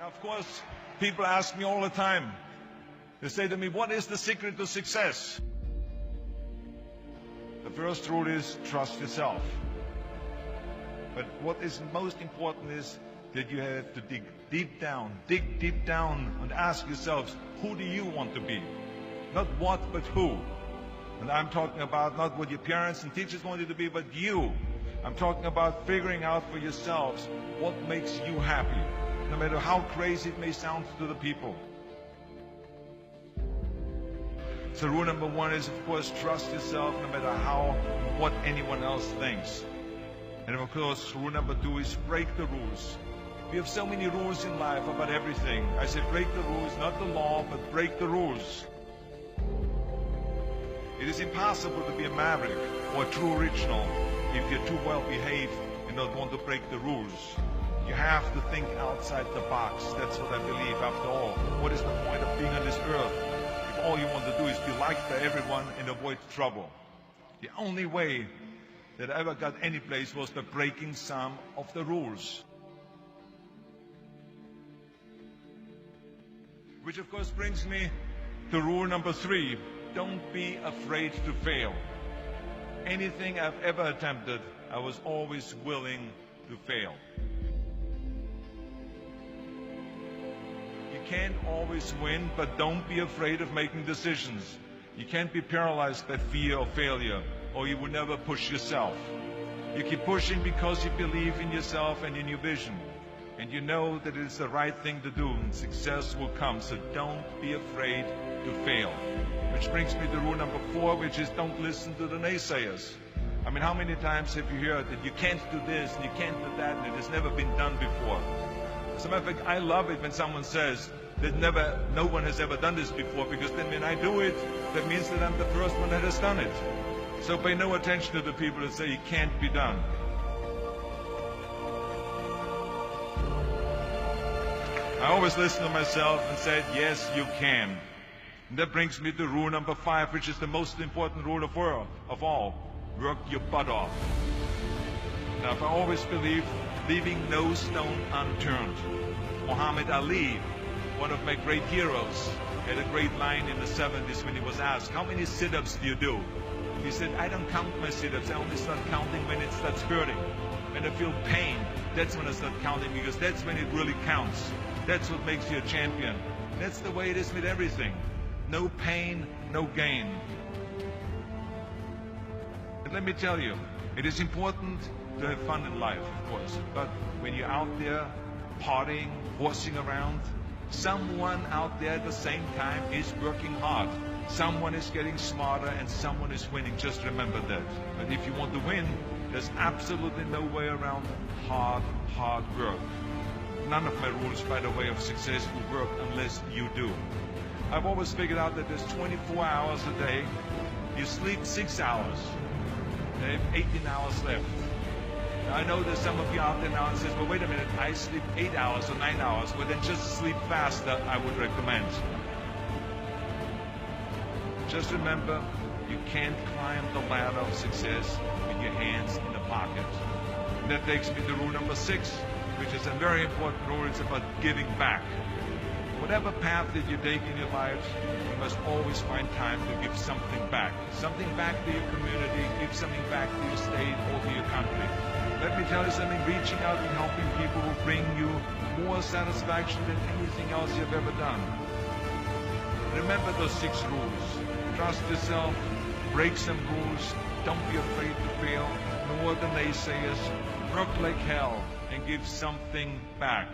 Of course, people ask me all the time. They say to me, what is the secret to success? The first rule is trust yourself. But what is most important is that you have to dig deep down and ask yourselves, who do you want to be? Not what, but who. And I'm talking about not what your parents and teachers want you to be, but you. I'm talking about figuring out for yourselves what makes you happy, no matter how crazy it may sound to the people. So rule number one is, of course, trust yourself no matter what anyone else thinks. And of course, rule number two is break the rules. We have so many rules in life about everything. I say break the rules, not the law, but break the rules. It is impossible to be a maverick or a true original if you're too well behaved and don't want to break the rules. You have to think outside the box. That's what I believe. After all, what is the point of being on this earth if all you want to do is be liked by everyone and avoid trouble? The only way that I ever got any place was by breaking some of the rules. Which of course brings me to rule number three. Don't be afraid to fail. Anything I've ever attempted, I was always willing to fail. You can't always win, but don't be afraid of making decisions. You can't be paralyzed by fear of failure, or you will never push yourself. You keep pushing because you believe in yourself and in your vision. And you know that it is the right thing to do, and success will come. So don't be afraid to fail. Which brings me to rule number four, which is don't listen to the naysayers. I mean, how many times have you heard that you can't do this and you can't do that and it has never been done before? As a matter of fact, I love it when someone says that no one has ever done this before, because then when I do it, that means that I'm the first one that has done it. So pay no attention to the people that say it can't be done. I always listen to myself and said, yes, you can. And that brings me to rule number five, which is the most important rule of all. Work your butt off. Now, I always believe leaving no stone unturned. Muhammad Ali, one of my great heroes, had a great line in the 70s when he was asked, how many sit-ups do you do? He said, I don't count my sit-ups. I only start counting when it starts hurting. When I feel pain, that's when I start counting, because that's when it really counts. That's what makes you a champion. That's the way it is with everything. No pain, no gain. But let me tell you, it is important to have fun in life, of course. But when you're out there partying, horsing around, someone out there at the same time is working hard. Someone is getting smarter and someone is winning. Just remember that. But if you want to win, there's absolutely no way around hard work. None of my rules, by the way, of success will work unless you do. I've always figured out that there's 24 hours a day. You sleep 6 hours. You have 18 hours left. Now, I know there's some of you out there now and says, well, wait a minute, I sleep 8 hours or 9 hours. Well, then just sleep faster, I would recommend. Just remember, you can't climb the ladder of success with your hands in the pocket. And that takes me to rule number 6, which is a very important rule. It's about giving back. Whatever path that you take in your life, you must always find time to give something back. Something back to your community, give something back to your state or to your country. Let me tell you something, reaching out and helping people will bring you more satisfaction than anything else you've ever done. Remember those 6 rules. Trust yourself, break some rules, don't be afraid to fail, ignore the naysayers, work like hell, and give something back.